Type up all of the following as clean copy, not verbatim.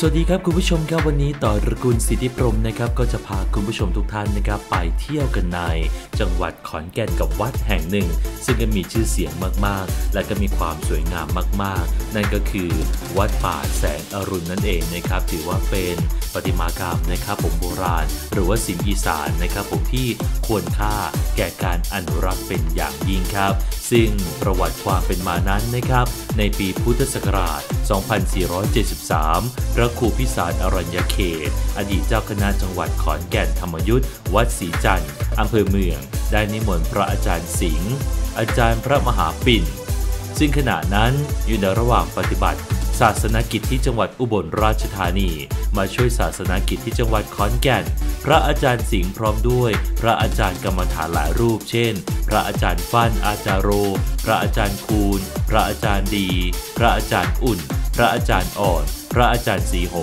สวัสดีครับคุณผู้ชมครับวันนี้ต่อตระกูลสิทธิพรหมนะครับก็จะพาคุณผู้ชมทุกท่านนะครับไปเที่ยวกันในจังหวัดขอนแก่นกับวัดแห่งหนึ่งซึ่งก็มีชื่อเสียงมากๆและก็มีความสวยงามมากๆนั่นก็คือวัดป่าแสงอรุณนั่นเองนะครับถือว่าเป็นประติมากรรมนะครับผมโบราณหรือว่าศิลป์อีสานนะครับผมที่ควรค่าแก่การอนุรักษ์เป็นอย่างยิ่งครับซึ่งประวัติความเป็นมานั้นนะครับในปีพุทธศักราช 2473 พระครูพิสารอรัญญเขตอดีตเจ้าคณะจังหวัดขอนแก่นธรรมยุทธวัดศรีจันทร์อำเภอเมืองได้นิมนต์พระอาจารย์สิงห์อาจารย์พระมหาปิ่นซึ่งขณะนั้นอยู่ในระหว่างปฏิบัติศาสนกิจที่จังหวัดอุบลราชธานีมาช่วยศาสนกิจที่จังหวัดขอนแก่นพระอาจารย์สิงห์พร้อมด้วยพระอาจารย์กรรมฐานหลายรูปเช่นพระอาจารย์ฟั่นอาจารโรพระอาจารย์คูณพระอาจารย์ดีพระอาจารย์อุ่นพระอาจารย์อ่อนพระอาจารย์สีโห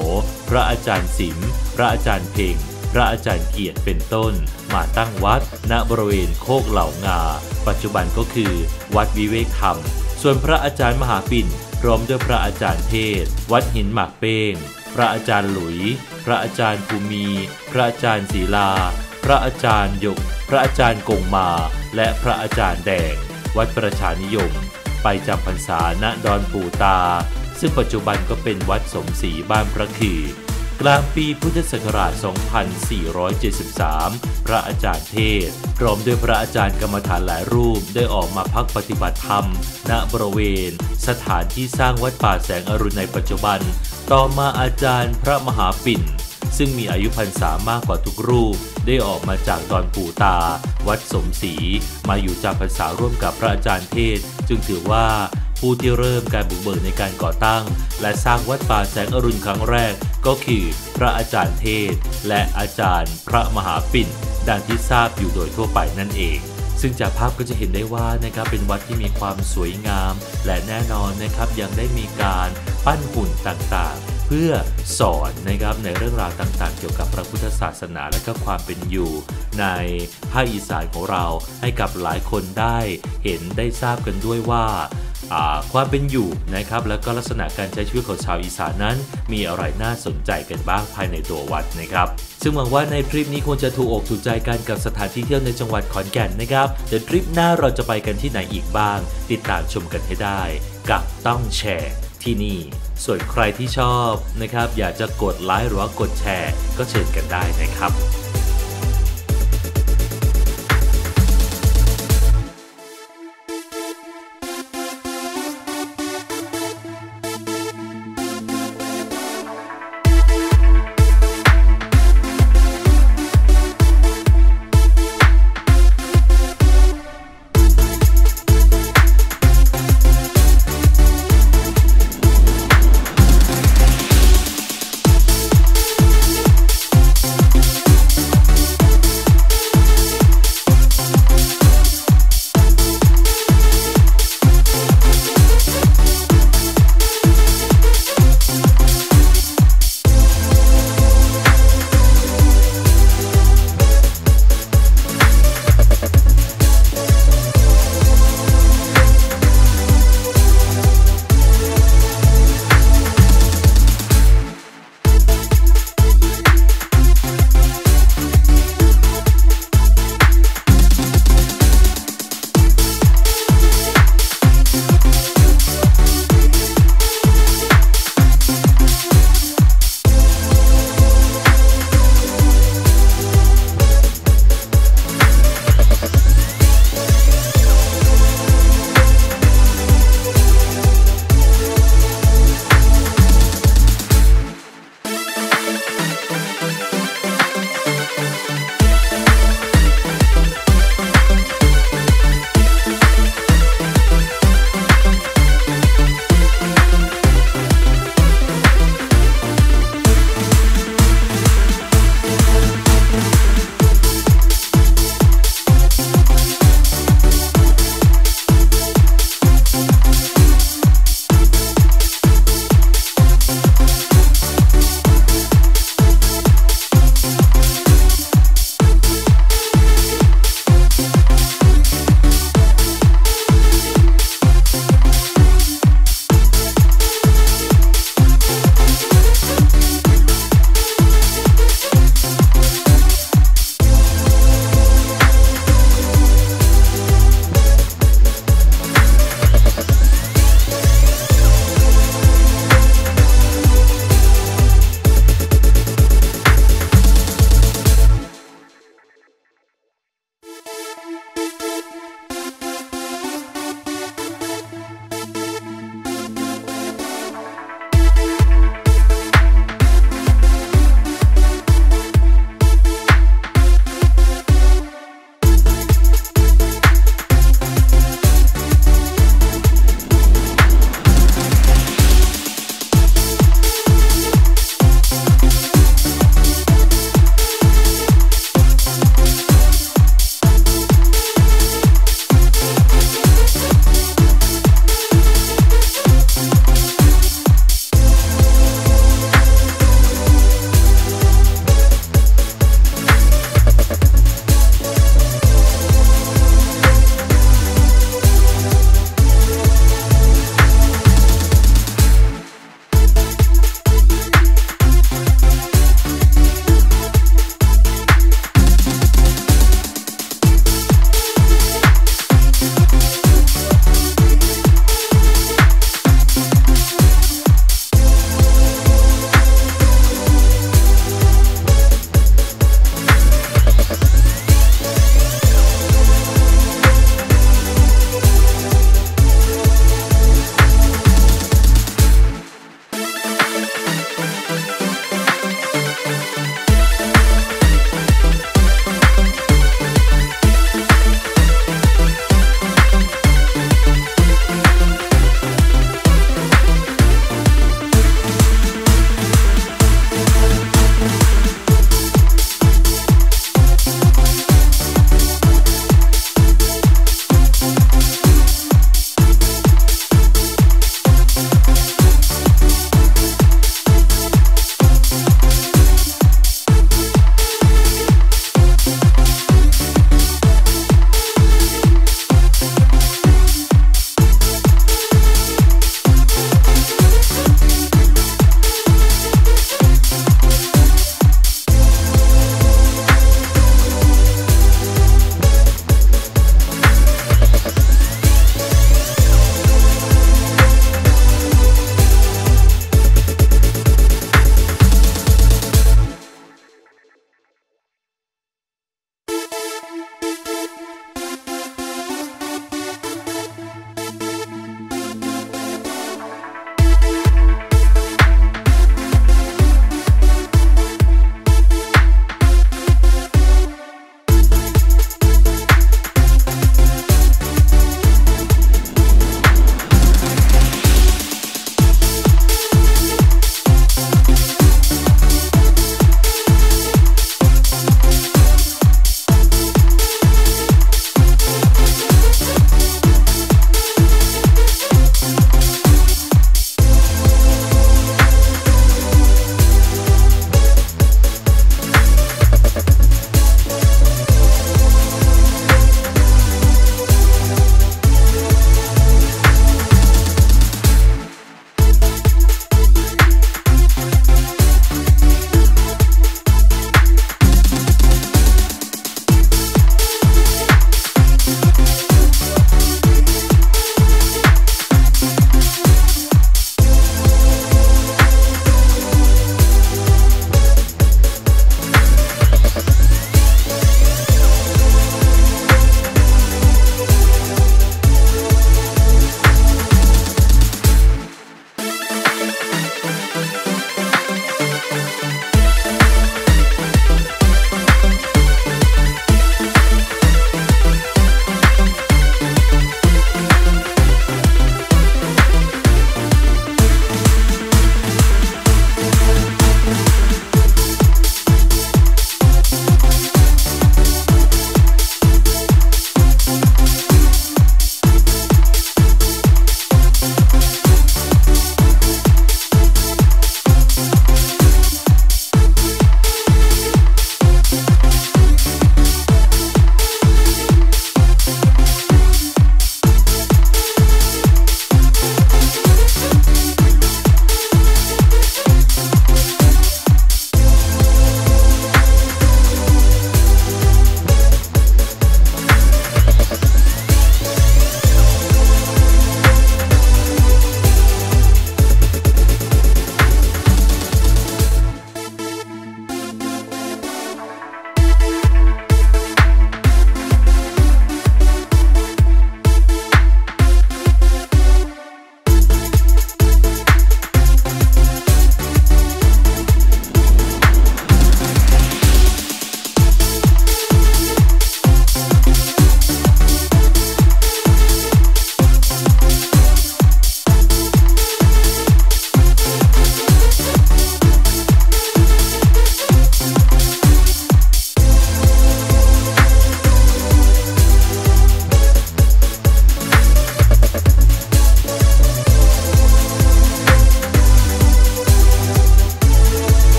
พระอาจารย์สิมพระอาจารย์เพ่งพระอาจารย์เกียรติเป็นต้นมาตั้งวัดณบริเวณโคกเหล่างาปัจจุบันก็คือวัดวิเวกธรรมส่วนพระอาจารย์มหาปิ่นพร้อมด้วยพระอาจารย์เทศวัดหินหมากเป้งพระอาจารย์หลุยพระอาจารย์ภูมิพระอาจารย์ศีลาพระอาจารย์หยกพระอาจารย์กงมาและพระอาจารย์แดงวัดประชานิยมไปจำพรรษาณดอนปู่ตาซึ่งปัจจุบันก็เป็นวัดสมศรีบ้านพระคือกลางปีพุทธศักราช 2473 พระอาจารย์เทศพร้อมด้วยพระอาจารย์กรรมฐานหลายรูปได้ออกมาพักปฏิบัติธรรมณบริเวณสถานที่สร้างวัดป่าแสงอรุณในปัจจุบันต่อมาอาจารย์พระมหาปิ่นซึ่งมีอายุพรรษามากกว่าทุกรูปได้ออกมาจากดอนปู่ตาวัดสมศรีมาอยู่จำพรรษาร่วมกับพระอาจารย์เทศจึงถือว่าผู้ที่เริ่มการบุกเบิกในการก่อตั้งและสร้างวัดป่าแสงอรุณครั้งแรกก็คือพระอาจารย์เทศและอาจารย์พระมหาปิ่นดังที่ทราบอยู่โดยทั่วไปนั่นเองซึ่งจากภาพก็จะเห็นได้ว่านะครับเป็นวัดที่มีความสวยงามและแน่นอนนะครับยังได้มีการปั้นหุ่นต่างๆเพื่อสอนนะครับในเรื่องราวต่างๆเกี่ยวกับพระพุทธศาสนาและก็ความเป็นอยู่ในภาคอีสานของเราให้กับหลายคนได้เห็นได้ทราบกันด้วยว่าความเป็นอยู่นะครับแล้วก็ลักษณะการใช้ชีวิตของชาวอีสานนั้นมีอะไรน่าสนใจกันบ้างภายในตัววัดนะครับซึ่งหวังว่าในทริปนี้คงจะถูกอกถูกใจกันกับสถานที่เที่ยวในจังหวัดขอนแก่นนะครับเดี๋ยวทริปหน้าเราจะไปกันที่ไหนอีกบ้างติดตามชมกันให้ได้กับต้องแชร์ที่นี่ส่วนใครที่ชอบนะครับอยากจะกดไลค์หรือว่ากดแชร์ก็เชิญกันได้นะครับ